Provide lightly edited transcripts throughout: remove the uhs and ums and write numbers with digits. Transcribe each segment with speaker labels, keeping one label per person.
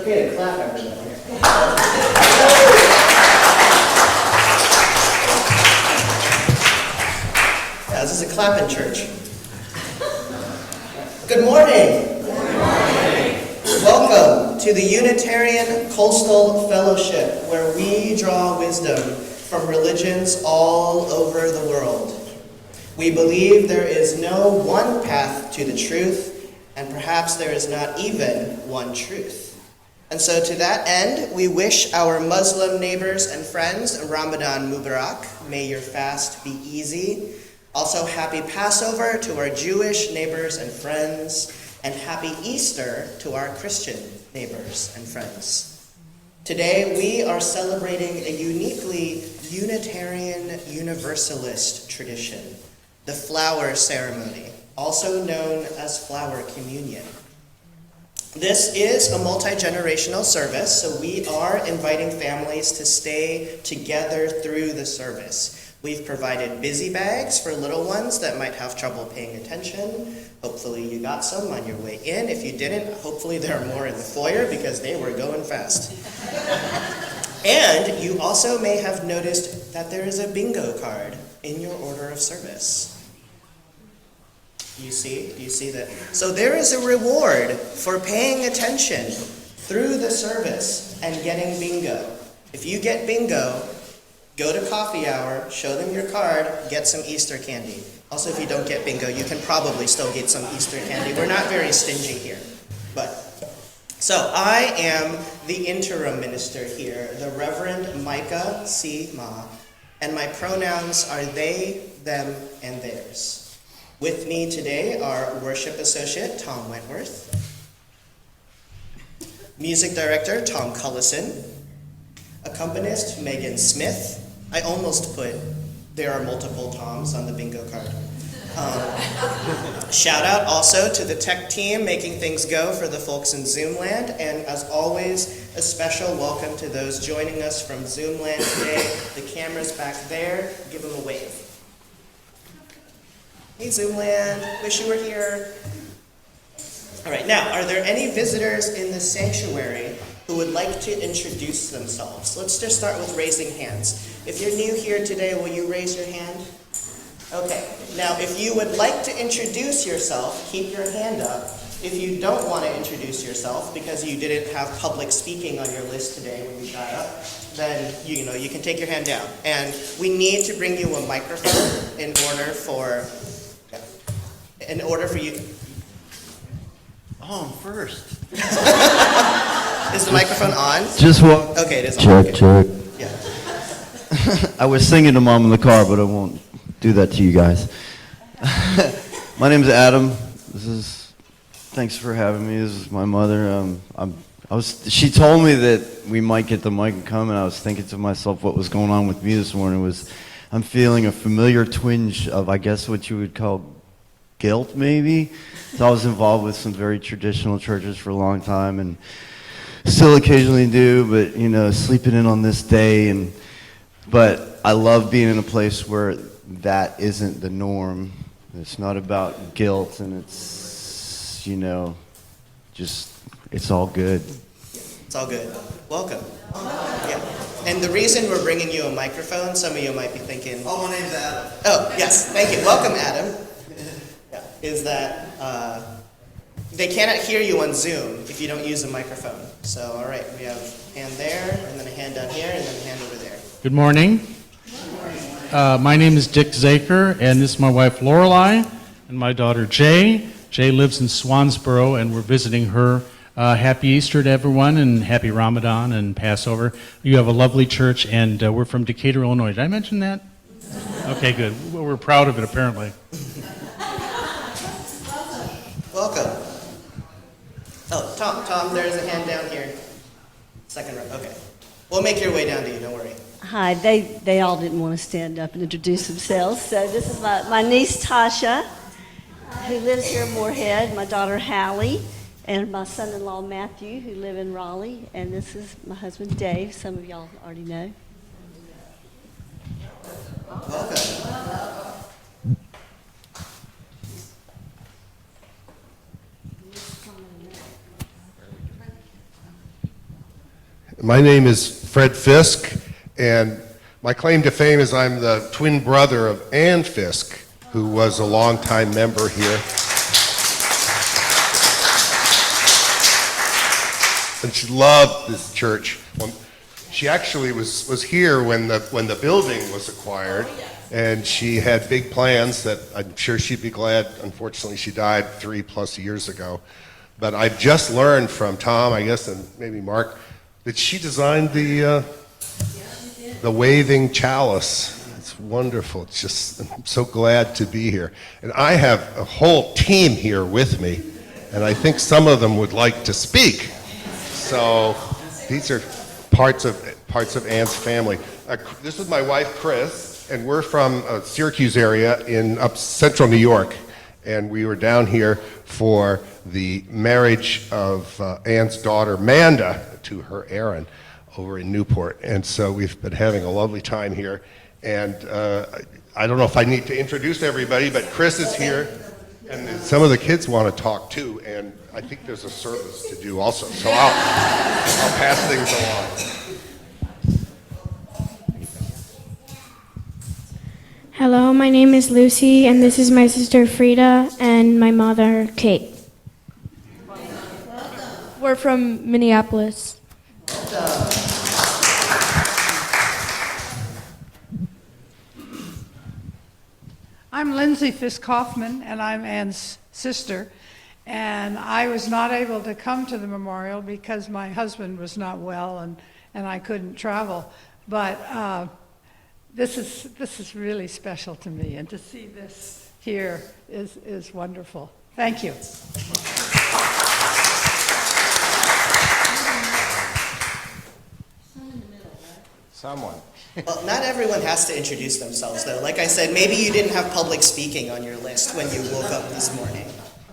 Speaker 1: okay to clap, everybody. Yeah, this is a clapping church. Good morning.
Speaker 2: Good morning.
Speaker 1: Welcome to the Unitarian Coastal Fellowship, where we draw wisdom from religions all over the world. We believe there is no one path to the truth, and perhaps there is not even one truth. And so to that end, we wish our Muslim neighbors and friends Ramadan Mubarak. May your fast be easy. Also, happy Passover to our Jewish neighbors and friends, and happy Easter to our Christian neighbors and friends. Today, we are celebrating a uniquely Unitarian Universalist tradition, the flower ceremony, also known as flower communion. This is a multi-generational service, so we are inviting families to stay together through the service. We've provided busy bags for little ones that might have trouble paying attention. Hopefully you got some on your way in. If you didn't, hopefully there are more in the foyer because they were going fast. And you also may have noticed that there is a bingo card in your order of service. Do you see that? So there is a reward for paying attention through the service and getting bingo. If you get bingo, go to coffee hour, show them your card, get some Easter candy. Also, if you don't get bingo, you can probably still get some Easter candy. We're not very stingy here. So I am the interim minister here, the Reverend Micah C. Ma, and my pronouns are they, them, and theirs. With me today are worship associate Tom Wentworth, music director Tom Cullison, accompanist Megan Smith. I almost put there are multiple Toms on the bingo card. Shout out also to the tech team making things go for the folks in Zoomland, and as always, a special welcome to those joining us from Zoomland today. The camera's back there. Give them a wave. Hey Zoomland, wish you were here. All right, now, are there any visitors in the sanctuary who would like to introduce themselves? Let's just start with raising hands. If you're new here today, will you raise your hand? Okay, now if you would like to introduce yourself, keep your hand up. If you don't want to introduce yourself because you didn't have public speaking on your list today when you got up, then you can take your hand down. And we need to bring you a microphone in order for you.
Speaker 2: Oh, I'm first.
Speaker 1: Is the microphone on?
Speaker 2: Just walk.
Speaker 1: Okay, it is on.
Speaker 2: Check.
Speaker 1: Yeah.
Speaker 2: I was singing to Mom in the car, but I won't do that to you guys. My name's Adam. Thanks for having me. This is my mother. She told me that we might get the mic and come, and I was thinking to myself what was going on with me this morning I'm feeling a familiar twinge of, I guess, what you would call guilt, maybe. So I was involved with some very traditional churches for a long time, and still occasionally do, but sleeping in on this day. But I love being in a place where that isn't the norm. It's not about guilt, and it's it's all good.
Speaker 1: It's all good. Welcome. Yeah. And the reason we're bringing you a microphone, some of you might be thinking,
Speaker 2: Oh, my name's Adam.
Speaker 1: oh, yes, thank you. Welcome, Adam. Yeah. Is that they cannot hear you on Zoom if you don't use a microphone. So, all right, we have a hand there, and then a hand down here, and then a hand over there.
Speaker 3: Good morning. My name is Dick Zaker, and this is my wife Lorelei and my daughter Jay. Jay lives in Swansboro, and we're visiting her. Happy Easter to everyone, and happy Ramadan and Passover. You have a lovely church, and we're from Decatur, Illinois. Did I mention that? Okay, good. We're proud of it, apparently.
Speaker 1: Welcome. Oh, Tom, there's a hand down here. Second row. Okay. We'll make your way down to you, don't worry.
Speaker 4: Hi, they all didn't want to stand up and introduce themselves. So this is my niece Tasha, who lives here in Moorhead, my daughter Hallie, and my son-in-law Matthew, who live in Raleigh. And this is my husband Dave, some of y'all already know.
Speaker 1: Welcome.
Speaker 5: My name is Fred Fisk, and my claim to fame is I'm the twin brother of Ann Fisk, who was a longtime member here. And she loved this church. She actually was here when the building was acquired, and she had big plans that I'm sure she'd be glad. Unfortunately, she died 3+ years ago. But I've just learned from Tom, I guess, and maybe Mark, that she designed the waving chalice. It's wonderful. It's just, I'm so glad to be here. And I have a whole team here with me, and I think some of them would like to speak. So these are parts of Ann's family. This is my wife, Chris, and we're from Syracuse area in up central New York. And we were down here for the marriage of Ann's daughter, Manda, to her Aaron over in Newport. And so we've been having a lovely time here. And I don't know if I need to introduce everybody, but Chris is here. And some of the kids want to talk too. And I think there's a service to do also. So I'll pass things along.
Speaker 6: Hello, my name is Lucy, and this is my sister Frida and my mother Kate. We're from Minneapolis.
Speaker 7: I'm Lindsay Fisk Kaufman, and I'm Ann's sister. And I was not able to come to the memorial because my husband was not well, and I couldn't travel. But this is really special to me, and to see this here is wonderful. Thank you.
Speaker 8: Someone.
Speaker 1: Well, not everyone has to introduce themselves, though. Like I said, maybe you didn't have public speaking on your list when you woke up this morning.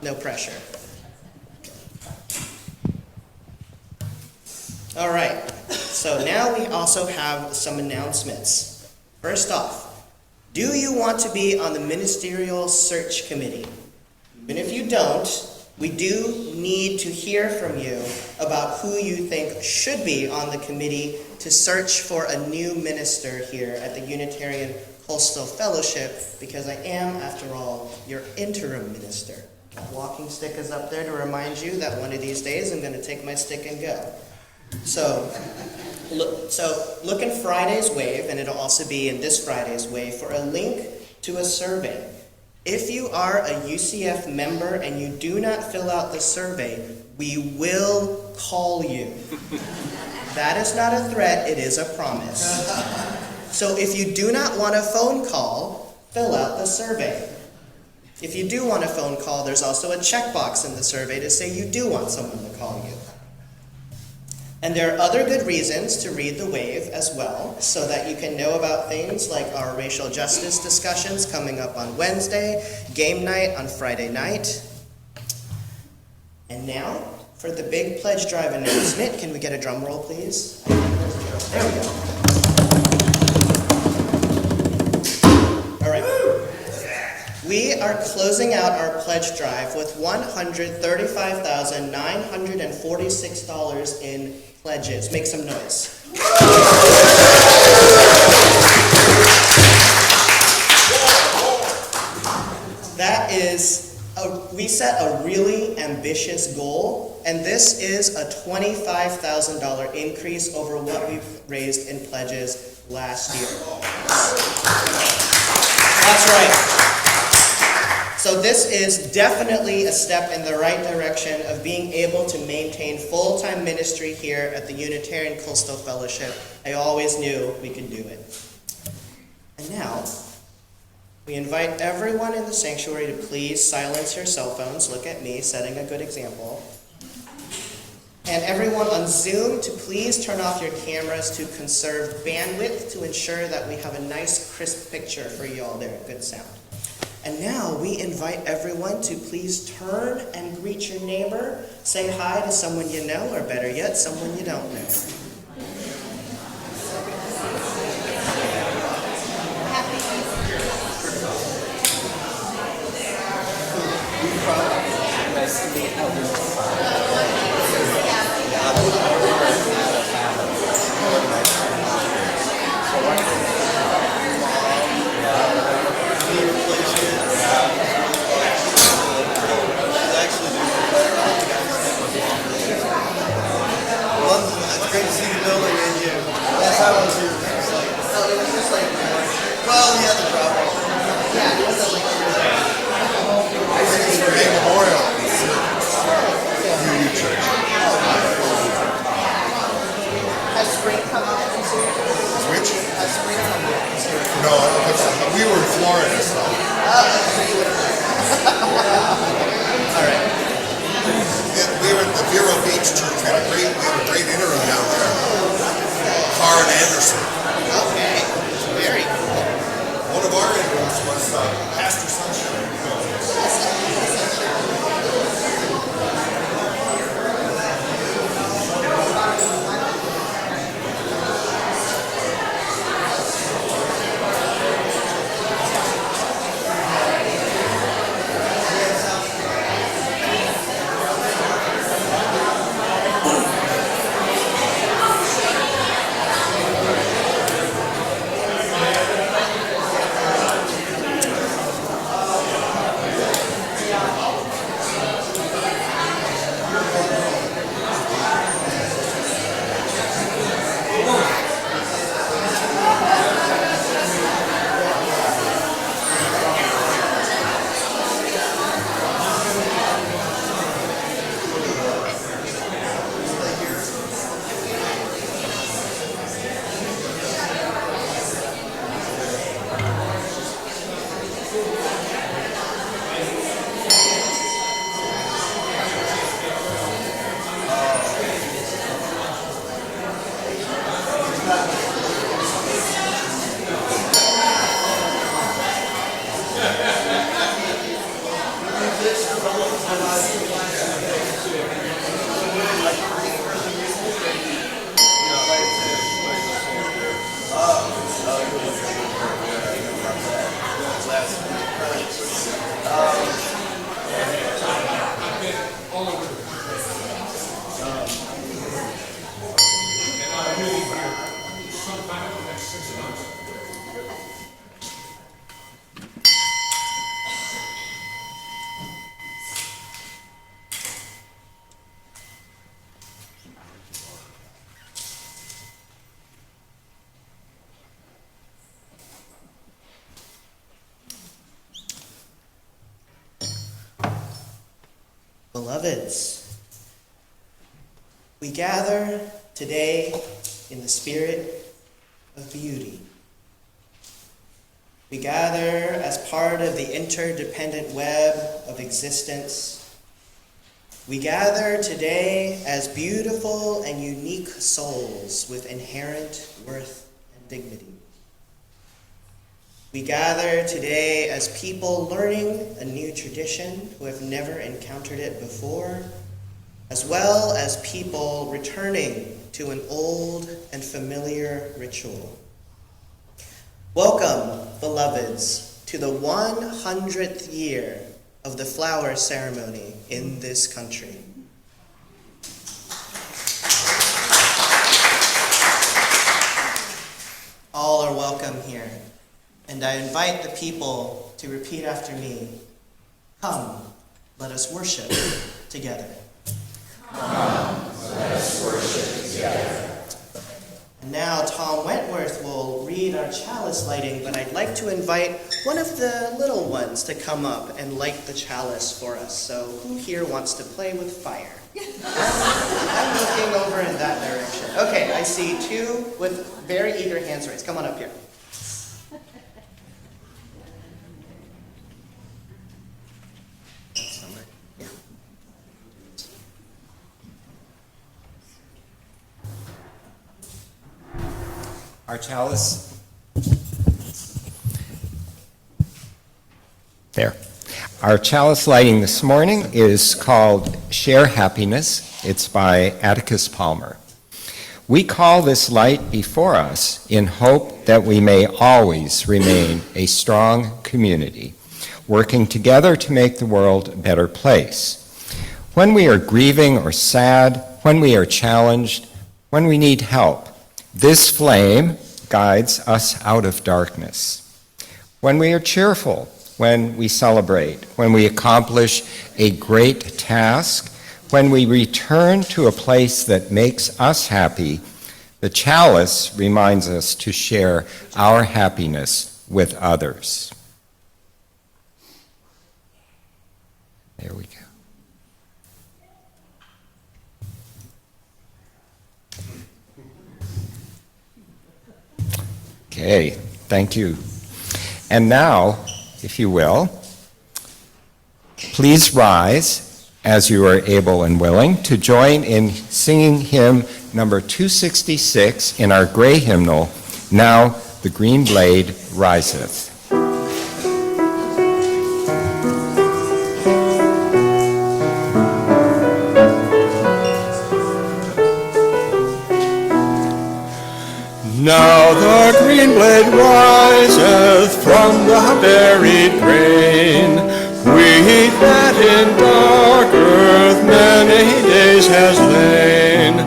Speaker 1: No pressure. All right, so now we also have some announcements. First off, do you want to be on the Ministerial Search Committee? Even if you don't, we do need to hear from you about who you think should be on the committee to search for a new minister here at the Unitarian Coastal Fellowship, because I am, after all, your interim minister. My walking stick is up there to remind you that one of these days I'm going to take my stick and go. So look in Friday's Wave, and it'll also be in this Friday's Wave, for a link to a survey. If you are a UCF member and you do not fill out the survey, we will call you. That is not a threat, it is a promise. So if you do not want a phone call, fill out the survey. If you do want a phone call, there's also a checkbox in the survey to say you do want someone to call you. And there are other good reasons to read the Wave as well, so that you can know about things like our racial justice discussions coming up on Wednesday, game night on Friday night. And now, for the big pledge drive announcement, can we get a drum roll, please? There we go. All right. We are closing out our pledge drive with $135,946 in pledges. Make some noise. That is, we set a really ambitious goal, and this is a $25,000 increase over what we've raised in pledges last year. That's right. So this is definitely a step in the right direction of being able to maintain full-time ministry here at the Unitarian Coastal Fellowship. I always knew we could do it. And now, we invite everyone in the sanctuary to please silence your cell phones. Look at me, setting a good example. And everyone on Zoom to please turn off your cameras to conserve bandwidth to ensure that we have a nice, crisp picture for you all there. Good sound. And now we invite everyone to please turn and greet your neighbor. Say hi to someone you know, or better yet, someone you don't know. Okay, very cool.
Speaker 5: One of our interns was Pastor Sunshine.
Speaker 1: Beloveds, we gather today in the spirit of beauty. We gather as part of the interdependent web of existence. We gather today as beautiful and unique souls with inherent worth and dignity. We gather today as people learning a new tradition who have never encountered it before, as well as people returning to an old and familiar ritual. Welcome, beloveds, to the 100th year of the flower ceremony in this country. All are welcome here. And I invite the people to repeat after me. Come, let us worship together.
Speaker 8: Come, let us worship together.
Speaker 1: And now Tom Wentworth will read our chalice lighting, but I'd like to invite one of the little ones to come up and light the chalice for us. So who here wants to play with fire? I'm looking over in that direction. Okay, I see two with very eager hands raised. Come on up here.
Speaker 8: Our chalice. There. Our chalice lighting this morning is called Share Happiness. It's by Atticus Palmer. We call this light before us in hope that we may always remain a strong community, working together to make the world a better place. When we are grieving or sad, when we are challenged, when we need help, this flame guides us out of darkness. When we are cheerful, when we celebrate, when we accomplish a great task, when we return to a place that makes us happy, the chalice reminds us to share our happiness with others. There we go. Okay, thank you. And now, if you will, please rise as you are able and willing to join in singing hymn number 266 in our gray hymnal, Now the Green Blade Riseth. Now the green blade riseth from the buried grain, wheat that in dark earth many days has lain.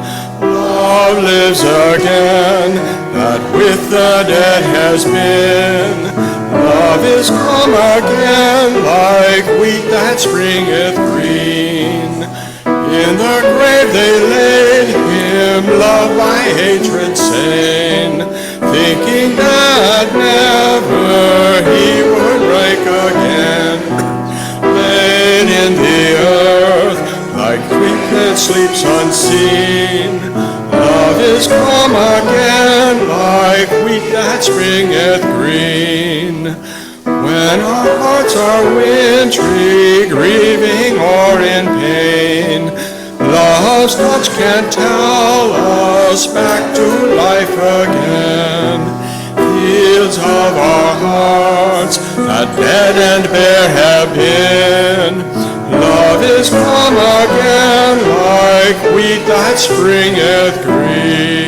Speaker 8: Love lives again, that with the dead has been. Love is come again, like wheat that springeth green. In the grave they laid him, loved by hatred slain, thinking that never he would break again. Laid in the earth, like wheat that sleeps unseen. Love is come again, like wheat that springeth green. When our hearts are wintry, grieving or in pain, love's touch can tell us back to life again. Fields of our hearts that dead and bare have been, love is come again, like wheat that springeth green.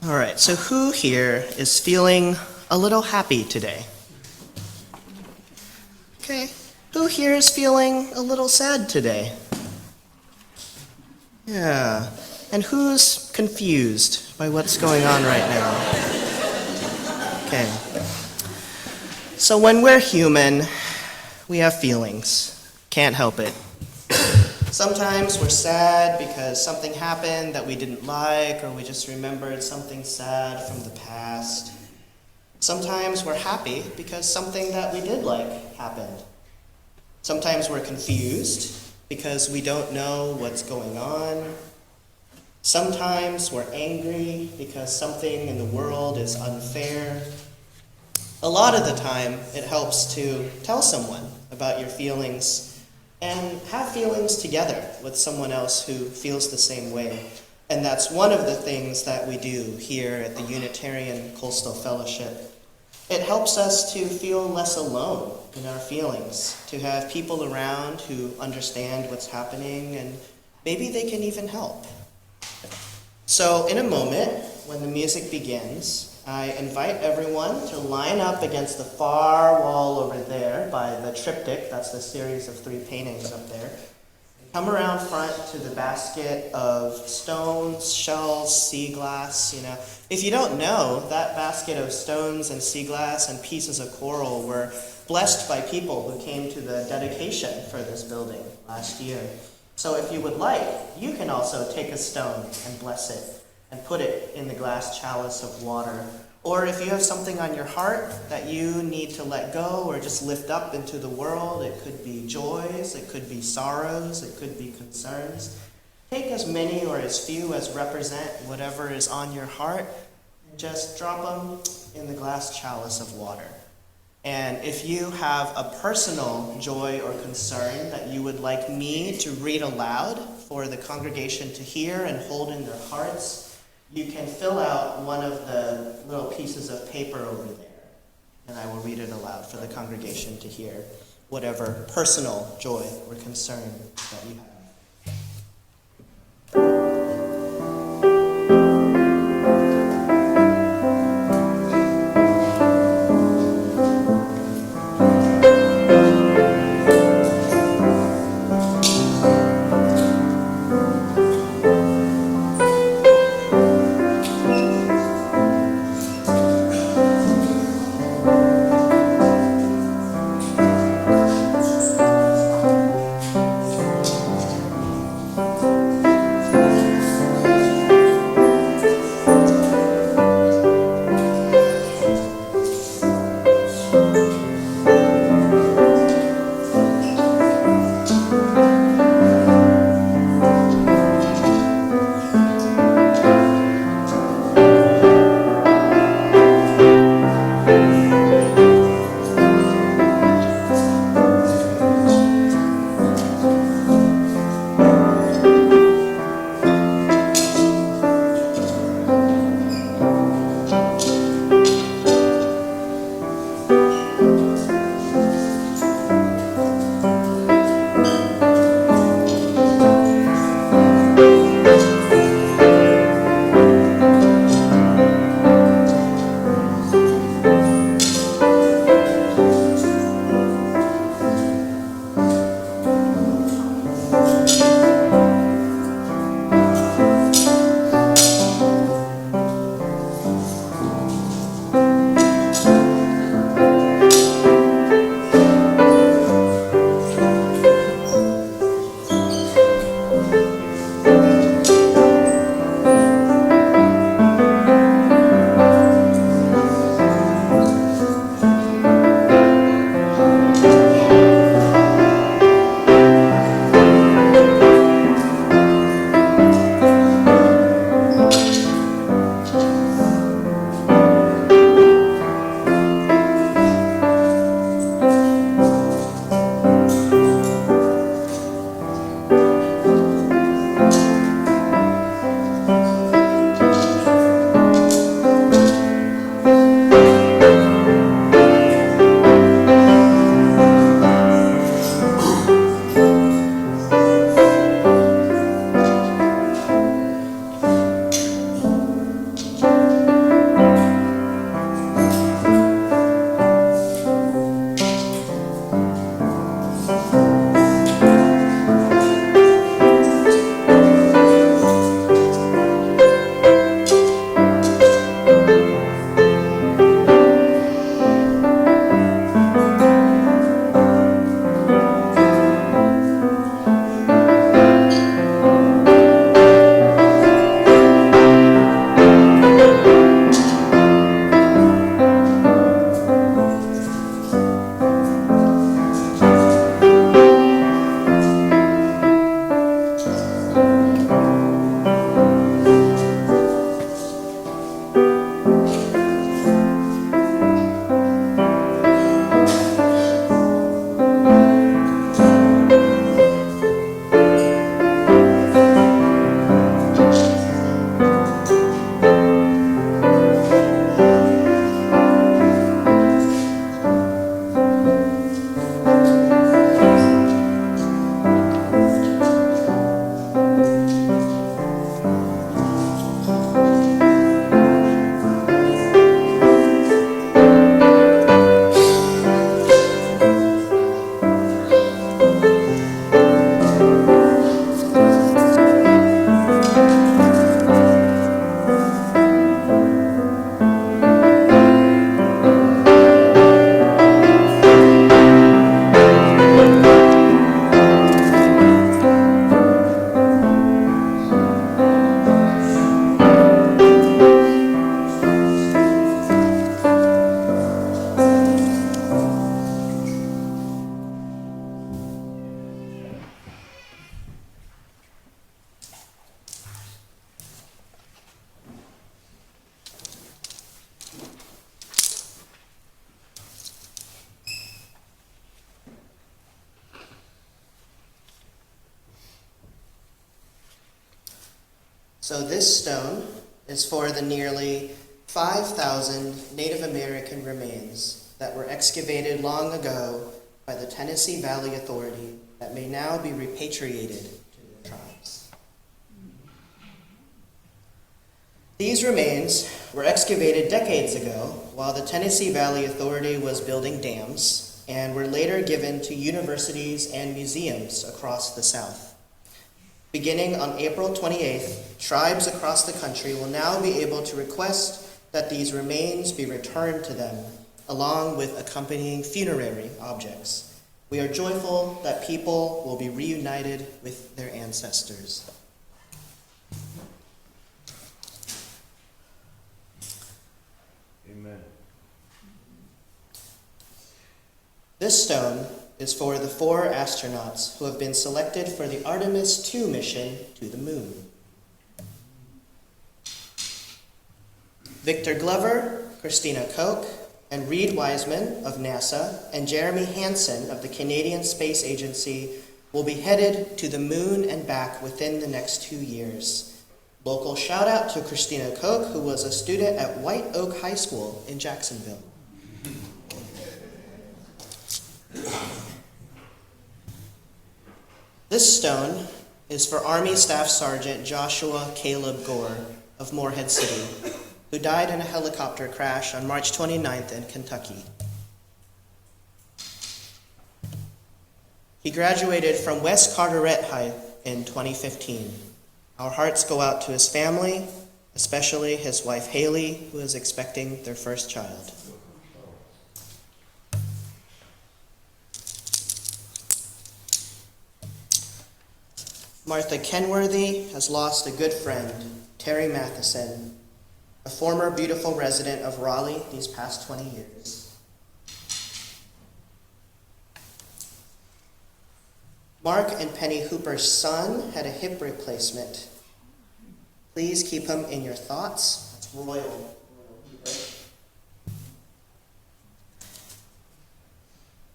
Speaker 1: All right, so who here is feeling a little happy today? Okay, who here is feeling a little sad today? Yeah, and who's confused by what's going on right now? Okay, so when we're human, we have feelings, can't help it. Sometimes we're sad because something happened that we didn't like, or we just remembered something sad from the past. Sometimes we're happy because something that we did like happened. Sometimes we're confused because we don't know what's going on. Sometimes we're angry because something in the world is unfair. A lot of the time, it helps to tell someone about your feelings and have feelings together with someone else who feels the same way. And that's one of the things that we do here at the Unitarian Coastal Fellowship. It helps us to feel less alone in our feelings, to have people around who understand what's happening, and maybe they can even help. So in a moment, when the music begins, I invite everyone to line up against the far wall over there by the triptych. That's the series of 3 paintings up there. Come around front to the basket of stones, shells, sea glass. If you don't know, that basket of stones and sea glass and pieces of coral were blessed by people who came to the dedication for this building last year. So if you would like, you can also take a stone and bless it and put it in the glass chalice of water. Or if you have something on your heart that you need to let go or just lift up into the world, it could be joys, it could be sorrows, it could be concerns. Take as many or as few as represent whatever is on your heart and just drop them in the glass chalice of water. And if you have a personal joy or concern that you would like me to read aloud for the congregation to hear and hold in their hearts, you can fill out one of the little pieces of paper over there, and I will read it aloud for the congregation to hear whatever personal joy or concern that you have. So this stone is for the nearly 5,000 Native American remains that were excavated long ago by the Tennessee Valley Authority that may now be repatriated to their tribes. These remains were excavated decades ago while the Tennessee Valley Authority was building dams and were later given to universities and museums across the South. Beginning on April 28th, tribes across the country will now be able to request that these remains be returned to them, along with accompanying funerary objects. We are joyful that people will be reunited with their ancestors.
Speaker 2: Amen.
Speaker 1: This stone is for the 4 astronauts who have been selected for the Artemis 2 mission to the moon. Victor Glover, Christina Koch, and Reed Wiseman of NASA and Jeremy Hansen of the Canadian Space Agency will be headed to the moon and back within the next 2 years. Local shout out to Christina Koch, who was a student at White Oak High School in Jacksonville. This stone is for Army Staff Sergeant Joshua Caleb Gore of Morehead City, who died in a helicopter crash on March 29th in Kentucky. He graduated from West Carteret High in 2015. Our hearts go out to his family, especially his wife Haley, who is expecting their first child. Martha Kenworthy has lost a good friend, Terry Matheson, a former beautiful resident of Raleigh these past 20 years. Mark and Penny Hooper's son had a hip replacement. Please keep him in your thoughts. That's Royal Hooper.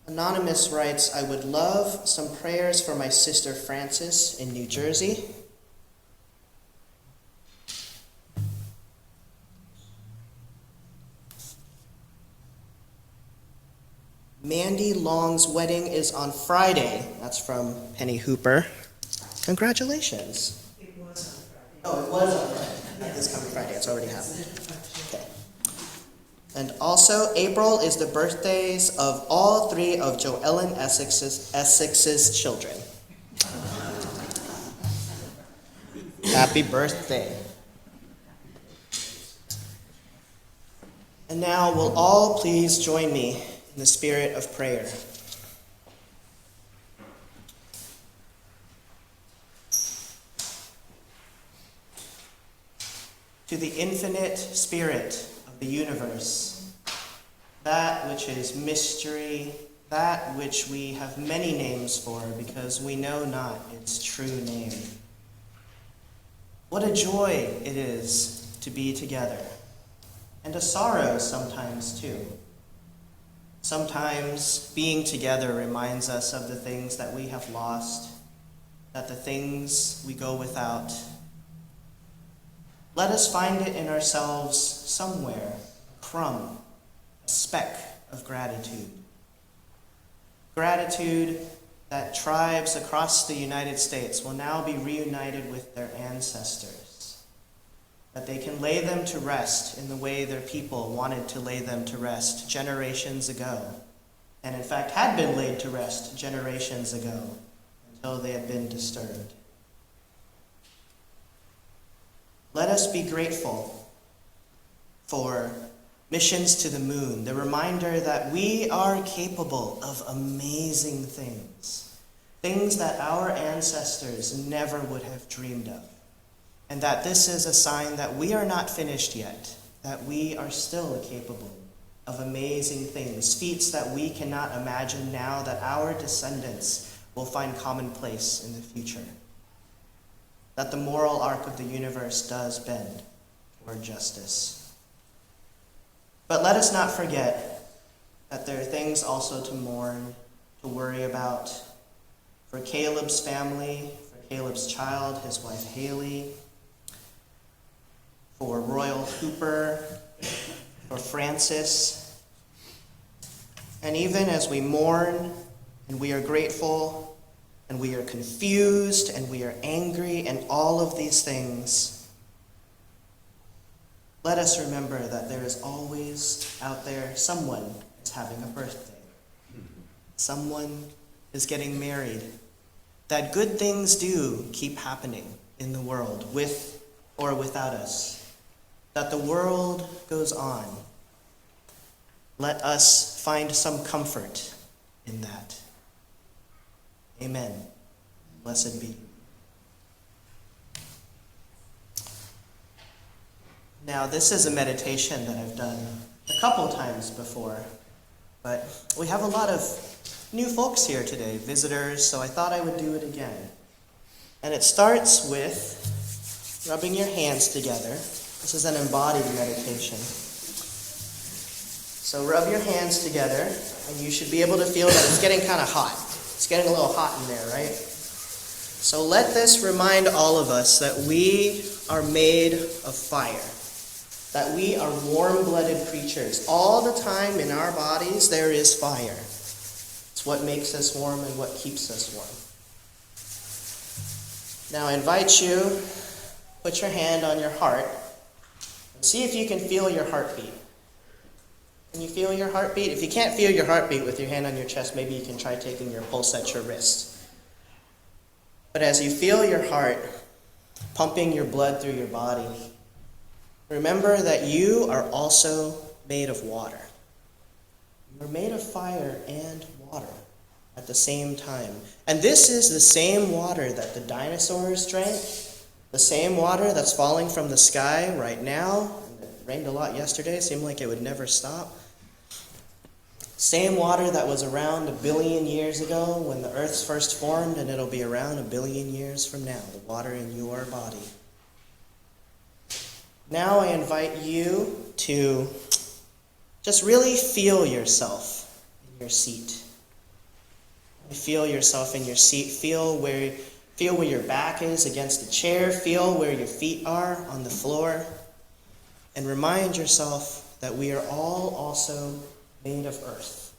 Speaker 1: Anonymous writes, I would love some prayers for my sister Frances in New Jersey. Mandy Long's wedding is on Friday. That's from Penny Hooper. Congratulations. It was on Friday. Oh, it was on Friday. Not this coming Friday. It's already happened. Okay. And also, April is the birthdays of all 3 of Joellen Essex's children. Happy birthday. And now, will all please join me in the spirit of prayer. To the infinite spirit of the universe, that which is mystery, that which we have many names for because we know not its true name. What a joy it is to be together, and a sorrow sometimes too. Sometimes being together reminds us of the things that we have lost, that the things we go without. Let us find it in ourselves somewhere, a crumb, a speck of gratitude. Gratitude that tribes across the United States will now be reunited with their ancestors, that they can lay them to rest in the way their people wanted to lay them to rest generations ago, and in fact had been laid to rest generations ago until they had been disturbed. Let us be grateful for missions to the moon, the reminder that we are capable of amazing things, things that our ancestors never would have dreamed of, and that this is a sign that we are not finished yet, that we are still capable of amazing things, feats that we cannot imagine now, that our descendants will find commonplace in the future, that the moral arc of the universe does bend toward justice. But let us not forget that there are things also to mourn, to worry about. For Caleb's family, for Caleb's child, his wife Haley, for Royal Hooper, for Francis. And even as we mourn and we are grateful and we are confused and we are angry and all of these things, let us remember that there is always out there someone is having a birthday. Someone is getting married. That good things do keep happening in the world, with or without us. That the world goes on. Let us find some comfort in that. Amen. Blessed be. Now, this is a meditation that I've done a couple times before, but we have a lot of new folks here today, visitors, so I thought I would do it again. And it starts with rubbing your hands together. This is an embodied meditation. So rub your hands together, and you should be able to feel that it's getting kind of hot. It's getting a little hot in there, right? So let this remind all of us that we are made of fire, that we are warm-blooded creatures. All the time in our bodies there is fire. It's what makes us warm and what keeps us warm. Now I invite you, put your hand on your heart, and see if you can feel your heartbeat. Can you feel your heartbeat? If you can't feel your heartbeat with your hand on your chest, maybe you can try taking your pulse at your wrist. But as you feel your heart pumping your blood through your body, remember that you are also made of water. You are made of fire and water at the same time. And this is the same water that the dinosaurs drank, the same water that's falling from the sky right now. It rained a lot yesterday, seemed like it would never stop. Same water that was around 1 billion years ago when the earth first formed, and it'll be around 1 billion years from now, the water in your body. Now I invite you to just really feel yourself in your seat. Feel yourself in your seat. Feel where your back is against the chair. Feel where your feet are on the floor. And remind yourself that we are all also made of earth.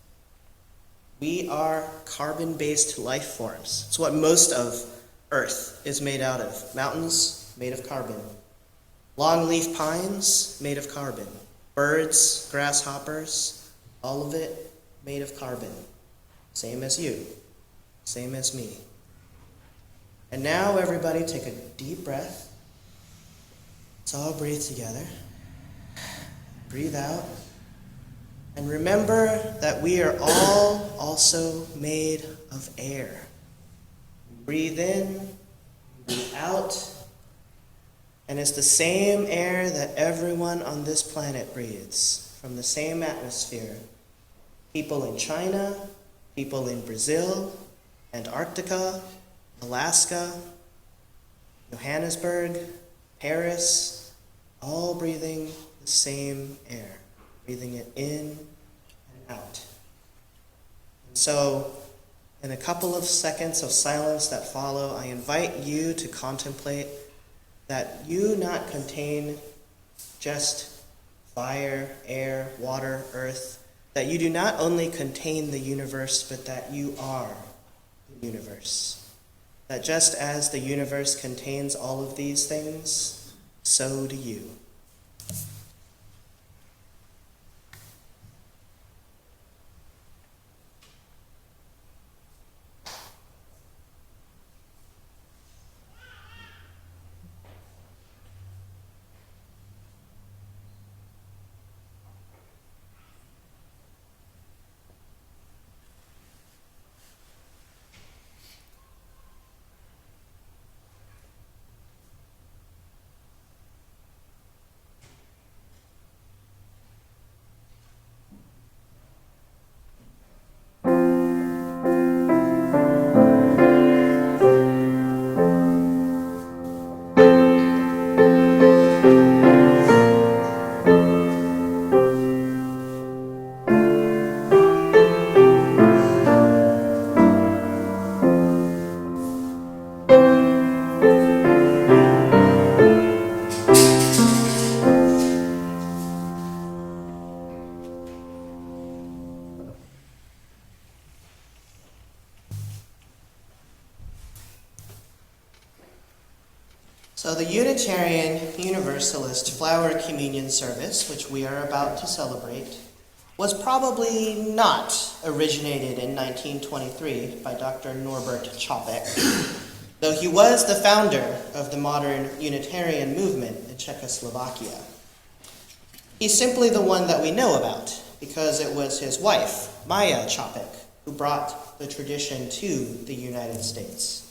Speaker 1: We are carbon-based life forms. It's what most of earth is made out of. Mountains made of carbon. Longleaf pines made of carbon. Birds, grasshoppers, all of it made of carbon. Same as you, same as me. And now everybody take a deep breath. Let's all breathe together. Breathe out. And remember that we are all also made of air. Breathe in, breathe out. And it's the same air that everyone on this planet breathes, from the same atmosphere. People in China, people in Brazil, Antarctica, Alaska, Johannesburg, Paris, all breathing the same air, breathing it in and out. And so, in a couple of seconds of silence that follow, I invite you to contemplate that you not contain just fire, air, water, earth, that you do not only contain the universe, but that you are the universe. That just as the universe contains all of these things, so do you. So the Unitarian Universalist Flower Communion service, which we are about to celebrate, was probably not originated in 1923 by Dr. Norbert Čapek, though he was the founder of the modern Unitarian movement in Czechoslovakia. He's simply the one that we know about because it was his wife, Maja Čapek, who brought the tradition to the United States.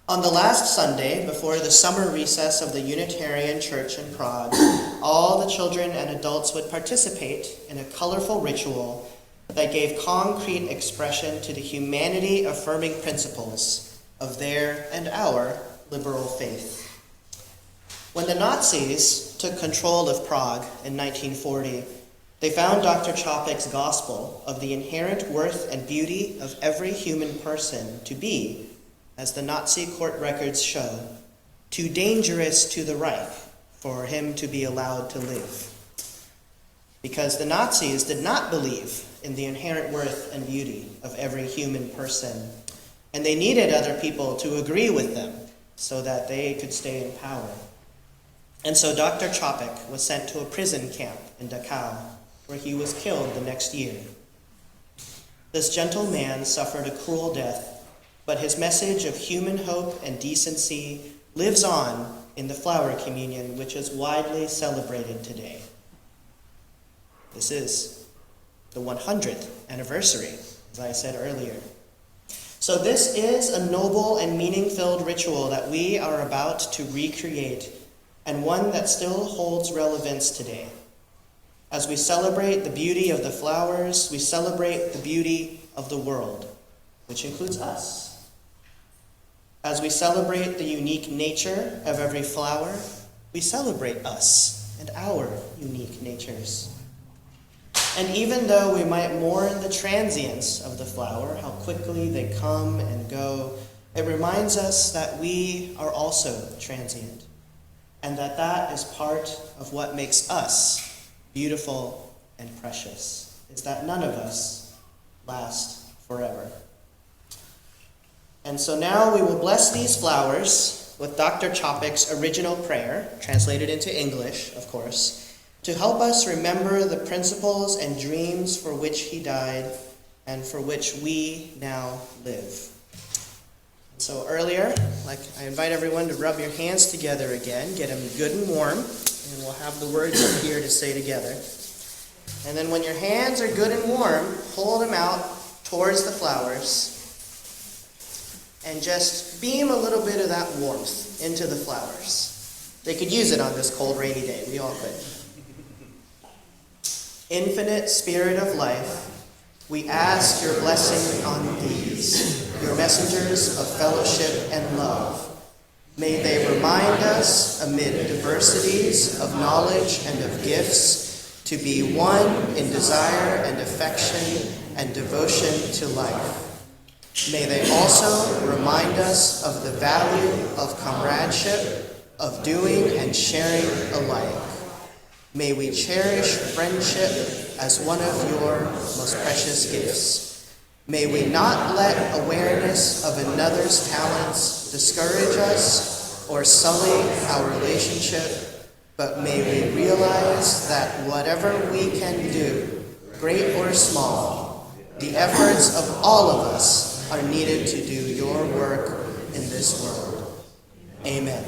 Speaker 1: On the last Sunday, before the summer recess of the Unitarian Church in Prague, all the children and adults would participate in a colorful ritual that gave concrete expression to the humanity-affirming principles of their and our liberal faith. When the Nazis took control of Prague in 1940, they found Dr. Čapek's gospel of the inherent worth and beauty of every human person to be, as the Nazi court records show, too dangerous to the Reich for him to be allowed to live. Because the Nazis did not believe in the inherent worth and beauty of every human person, and they needed other people to agree with them so that they could stay in power. And so Dr. Čapek was sent to a prison camp in Dachau, where he was killed the next year. This gentle man suffered a cruel death, but his message of human hope and decency lives on in the flower communion, which is widely celebrated today. This is the 100th anniversary, as I said earlier. So this is a noble and meaning-filled ritual that we are about to recreate, and one that still holds relevance today. As we celebrate the beauty of the flowers, we celebrate the beauty of the world, which includes us. As we celebrate the unique nature of every flower, we celebrate us and our unique natures. And even though we might mourn the transience of the flower, how quickly they come and go, it reminds us that we are also transient, and that that is part of what makes us beautiful and precious, is that none of us last forever. And so now we will bless these flowers with Dr. Čapek's original prayer, translated into English, of course, to help us remember the principles and dreams for which he died and for which we now live. So earlier, I invite everyone to rub your hands together again, get them good and warm, and we'll have the words up here to say together. And then when your hands are good and warm, hold them out towards the flowers, and just beam a little bit of that warmth into the flowers. They could use it on this cold, rainy day. We all could. Infinite Spirit of life, we ask your blessing on these, your messengers of fellowship and love. May they remind us, amid diversities of knowledge and of gifts, to be one in desire and affection and devotion to life. May they also remind us of the value of comradeship, of doing and sharing alike. May we cherish friendship as one of your most precious gifts. May we not let awareness of another's talents discourage us or sully our relationship, but may we realize that whatever we can do, great or small, the efforts of all of us are needed to do your work in this world. Amen.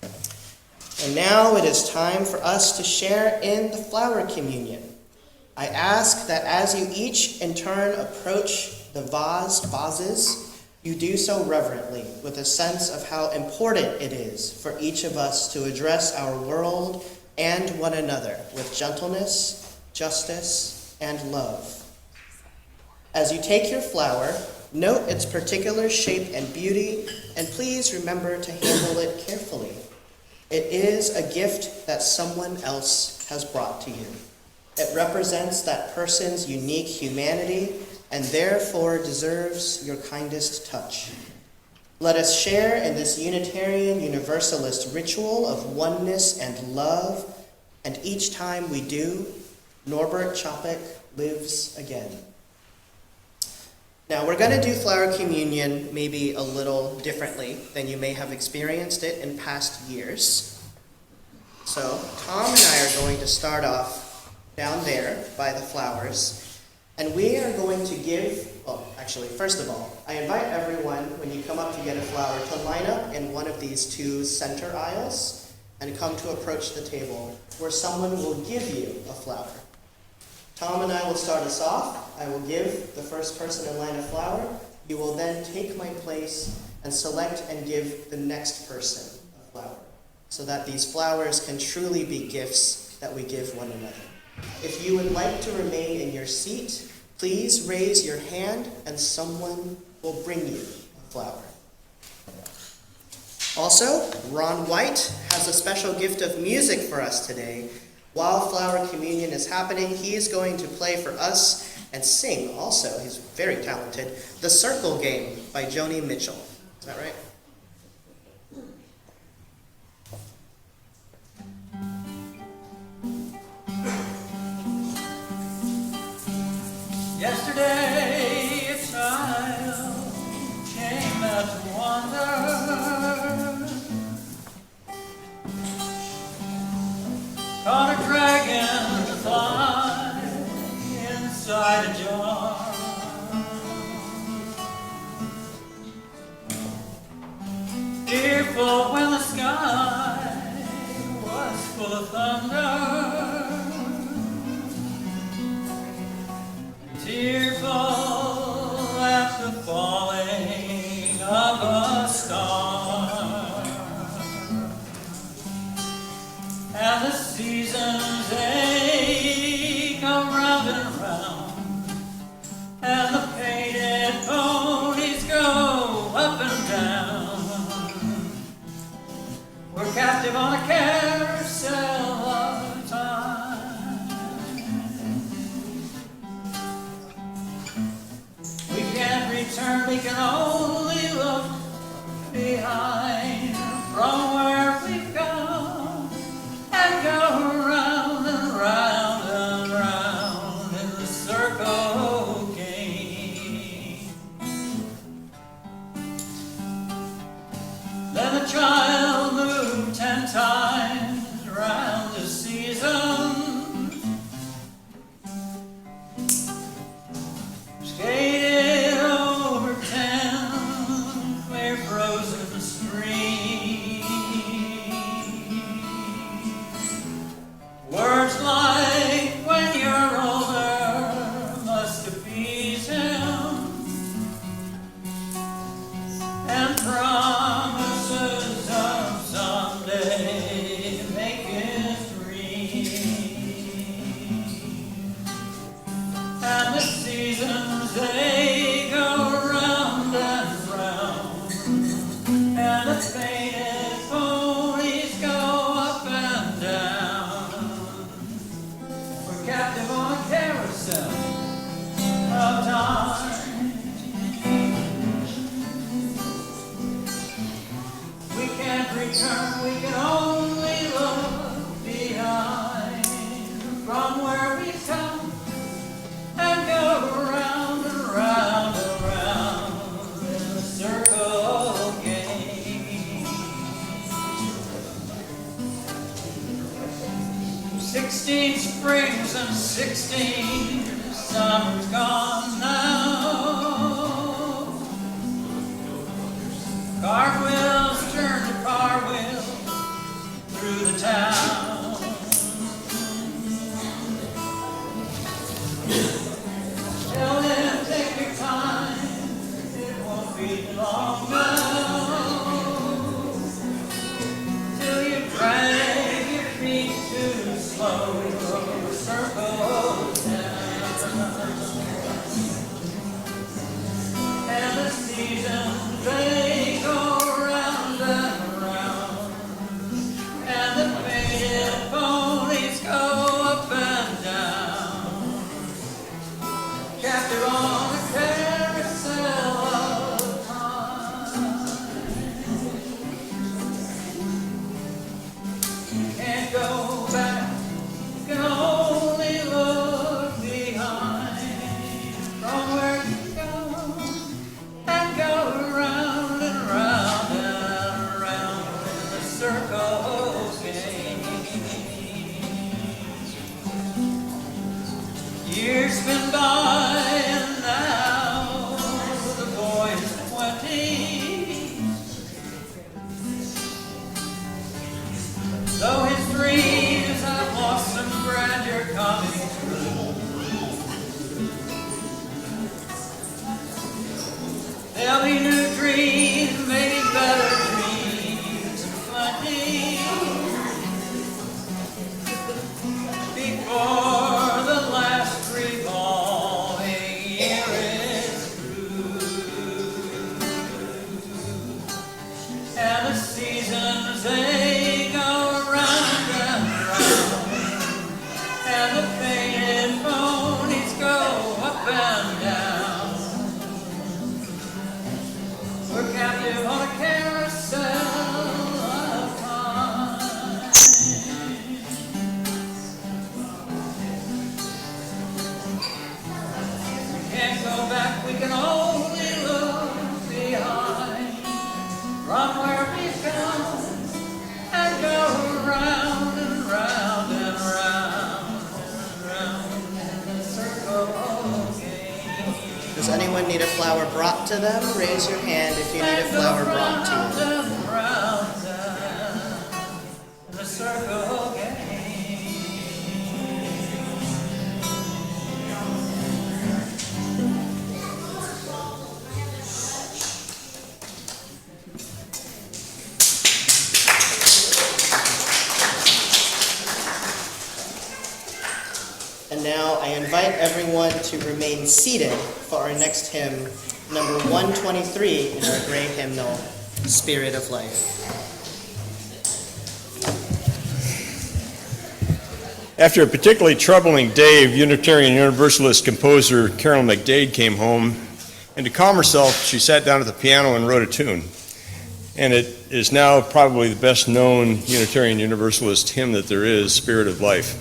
Speaker 1: And now it is time for us to share in the flower communion. I ask that as you each in turn approach the vases, you do so reverently, with a sense of how important it is for each of us to address our world and one another with gentleness, justice, and love. As you take your flower, note its particular shape and beauty, and please remember to handle it carefully. It is a gift that someone else has brought to you. It represents that person's unique humanity and therefore deserves your kindest touch. Let us share in this Unitarian Universalist ritual of oneness and love, and each time we do, Norbert Čapek lives again. Now, we're going to do flower communion maybe a little differently than you may have experienced it in past years. So, Tom and I are going to start off down there by the flowers, and we are going to give, actually, first of all, I invite everyone, when you come up to get a flower, to line up in one of these two center aisles and come to approach the table where someone will give you a flower. Tom and I will start us off. I will give the first person in line a flower. You will then take my place and select and give the next person a flower, so that these flowers can truly be gifts that we give one another. If you would like to remain in your seat, please raise your hand and someone will bring you a flower. Also, Ron White has a special gift of music for us today. While flower communion is happening, he is going to play for us and sing also, he's very talented, The Circle Game by Joni Mitchell. Is that right?
Speaker 9: Yesterday a child came out to wander, caught a dragonfly inside a jar. Fearful when the sky was full of thunder, tearful at the falling of a star, and the seasons they go round and round, and the painted ponies go up and down. We're captive on a carousel of time. We can't return, we can only look behind from where we've come and go round and round and round in the circle game. Then the child moved 10 times round the season, skated over 10 clear frozen streams. Words like when you're older must appease him, and promises of someday make his dream. And the seasons they go round and round, and the painted ponies go up and down. We're captive on a carousel of time. We can't return, we can only look behind from where we come and go round and round and round in the circle game. 16 springs and 16 summers gone now. Cartwheels turn to cartwheels through the town. Tell them, take your time, it won't be long now, till you drag your feet too slow, circles down. And the seasons they go round and round, and the painted Years been by and now the boy is 20. Though his dreams have lost some grandeur coming true, there'll be new dreams, maybe better dreams plenty before the last revolving year is through, and the seasons they go round and round, and the painted ponies go up and down. We're captive on a carousel of time. We can't go back, we can only look behind from where we've come and go round and round and round and round in the circle again.
Speaker 1: Does anyone need a flower brought to them? Raise your hand if you need a flower brought to you.
Speaker 9: Round and round in the circle again.
Speaker 1: And now I invite everyone to remain seated for our next hymn, number 123 in our great hymnal, Spirit of Life.
Speaker 10: After a particularly troubling day, Unitarian Universalist composer Carol McDade came home, and to calm herself, she sat down at the piano and wrote a tune. And it is now probably the best known Unitarian Universalist hymn that there is, Spirit of Life,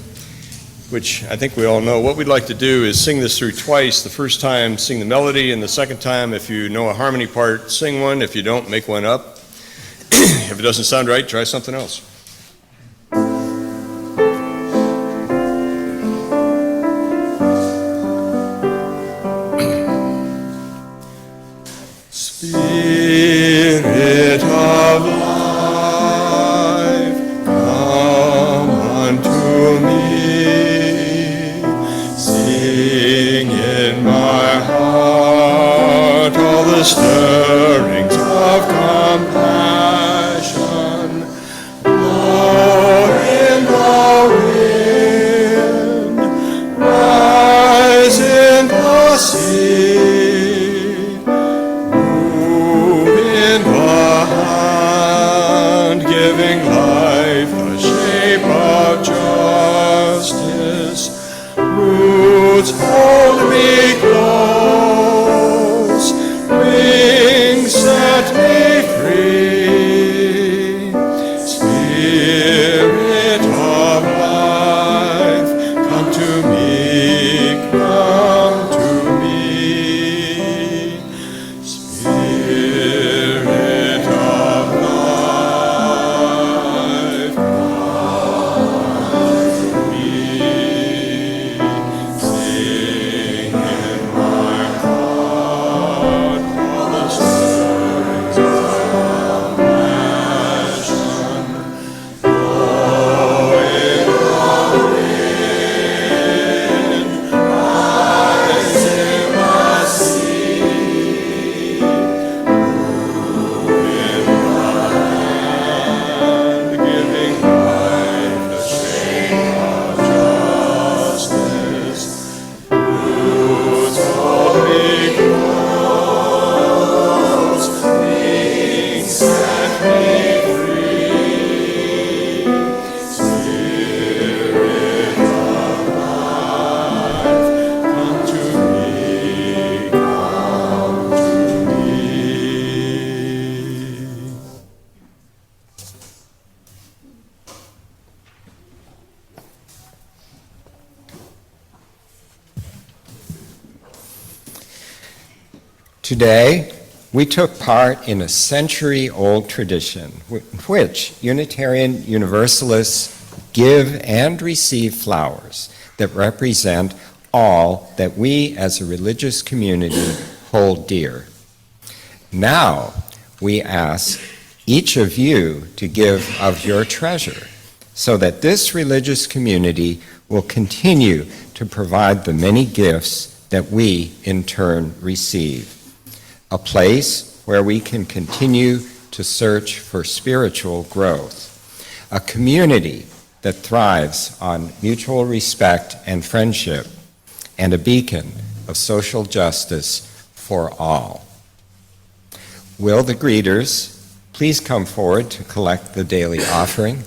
Speaker 10: which I think we all know. What we'd like to do is sing this through twice. The first time, sing the melody, and the second time, if you know a harmony part, sing one. If you don't, make one up. If it doesn't sound right, try something else. Spirit of life, come unto me. Sing in my heart all the stirrings of compassion. Blow in the wind, rise in the sea. Giving life the shape of justice, roots hold me close, wings set me free. Spirit of life, come to me, come to me. Spirit of life, come to me. Sing in my heart all the stirrings of compassion. Blow in the wind, rise in the sea. Giving life the shape of justice, roots hold me close, wings set me free. Spirit of life, come to me, come to me.
Speaker 8: Today, we took part in a century-old tradition in which Unitarian Universalists give and receive flowers that represent all that we as a religious community hold dear. Now, we ask each of you to give of your treasure so that this religious community will continue to provide the many gifts that we in turn receive. A place where we can continue to search for spiritual growth. A community that thrives on mutual respect and friendship, and a beacon of social justice for all. Will the greeters please come forward to collect the daily offering?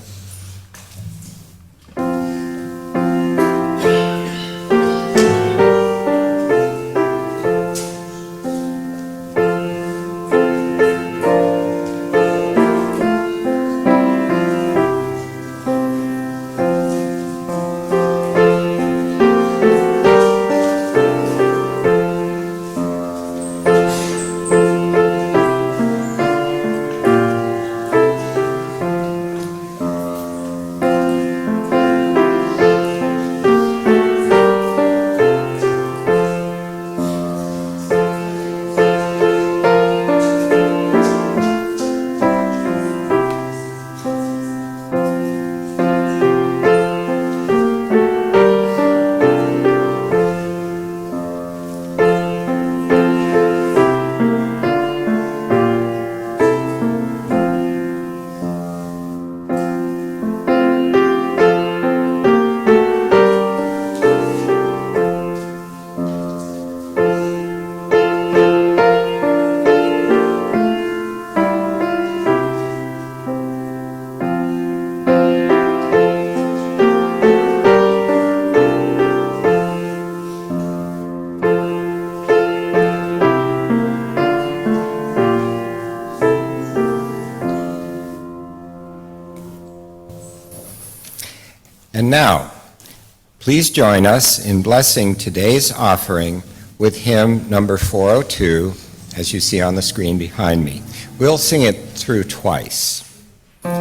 Speaker 8: And now, please join us in blessing today's offering with hymn number 402, as you see on the screen behind me. We'll sing it through twice. From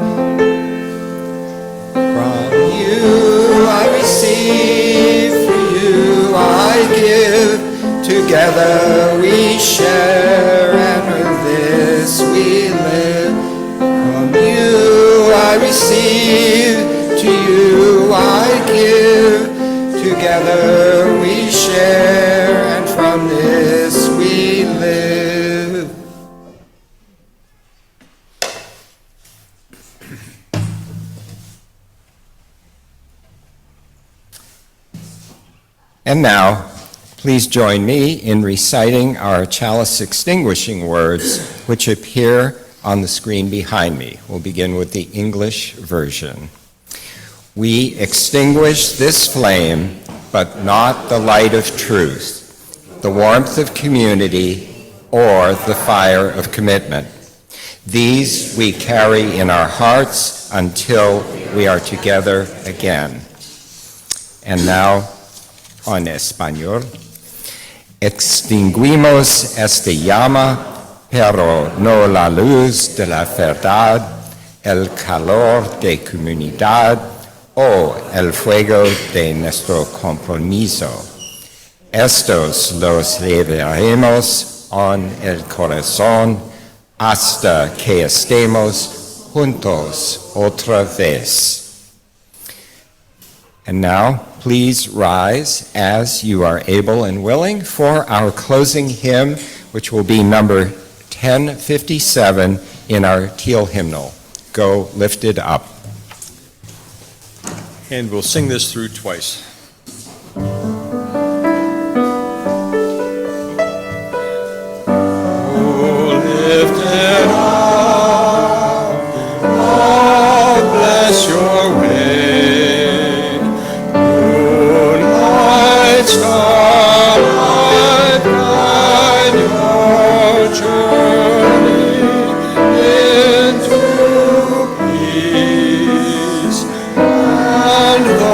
Speaker 8: you I receive, for you I give, together we share, and with this we live. From you I receive, to you I give, together we share, and from this we live. And now, please join me in reciting our chalice extinguishing words, which appear on the screen behind me. We'll begin with the English version. We extinguish this flame, but not the light of truth, the warmth of community, or the fire of commitment. These we carry in our hearts until we are together again. And now, en español. Extinguimos esta llama, pero no la luz de la verdad, el calor de comunidad, o el fuego de nuestro compromiso. Estos los llevaremos en el corazón hasta que estemos juntos otra vez. And now, please rise as you are able and willing for our closing hymn, which will be number 1057 in our teal hymnal, Go Lifted Up.
Speaker 10: And we'll sing this through twice. Oh, lifted up, oh, bless your way. Moonlight, starlight, guide your journey into peace. And the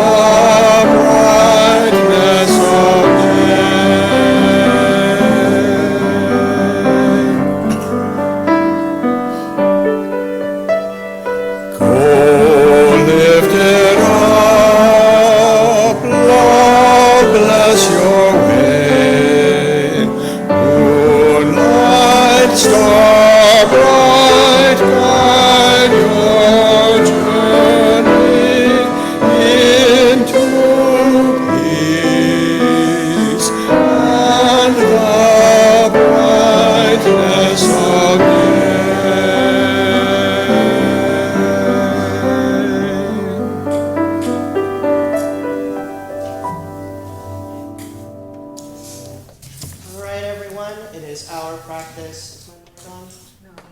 Speaker 1: everyone. It is our practice. Is my mic on?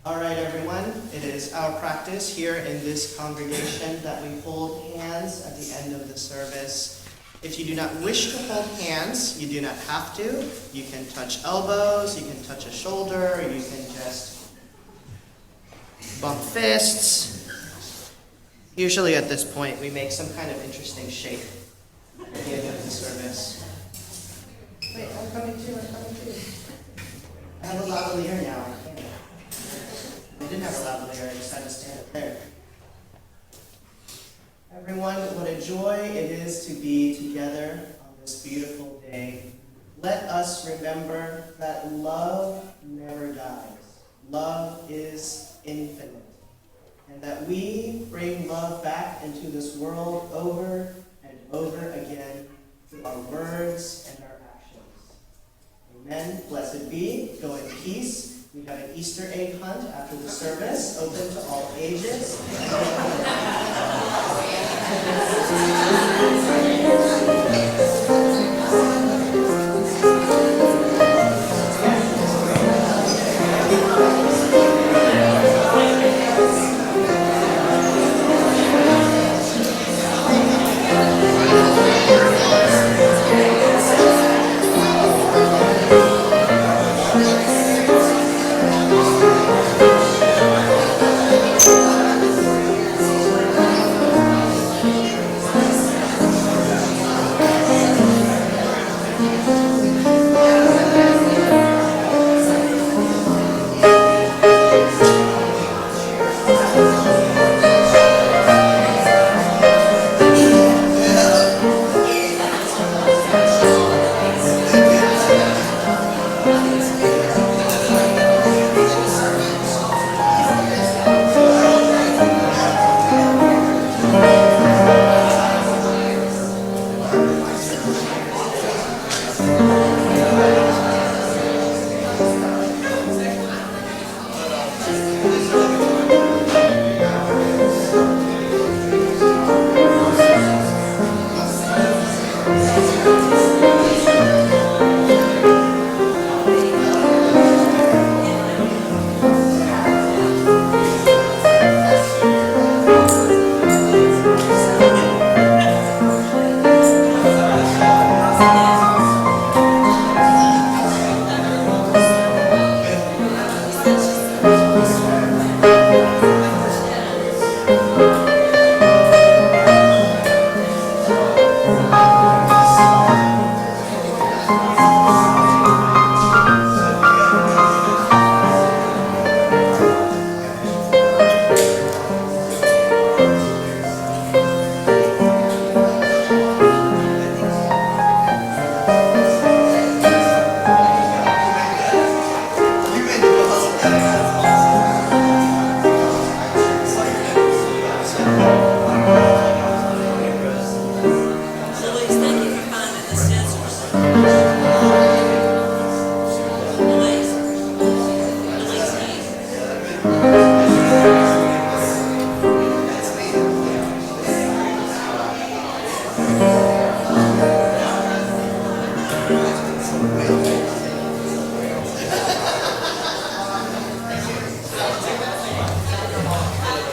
Speaker 1: All right, everyone. It is our practice here in this congregation that we hold hands at the end of the service. If you do not wish to hold hands, you do not have to. You can touch elbows, you can touch a shoulder, you can just bump fists. Usually at this point, we make some kind of interesting shape at the end of the service. Wait, I'm coming too. I have a lavalier now. I didn't have a lavalier, I just had to stand up there. Everyone, what a joy it is to be together on this beautiful day. Let us remember that love never dies. Love is infinite. And that we bring love back into this world over and over again through our words and our actions. Amen. Blessed be. Go in peace. We have an Easter egg hunt after the service, open to all ages.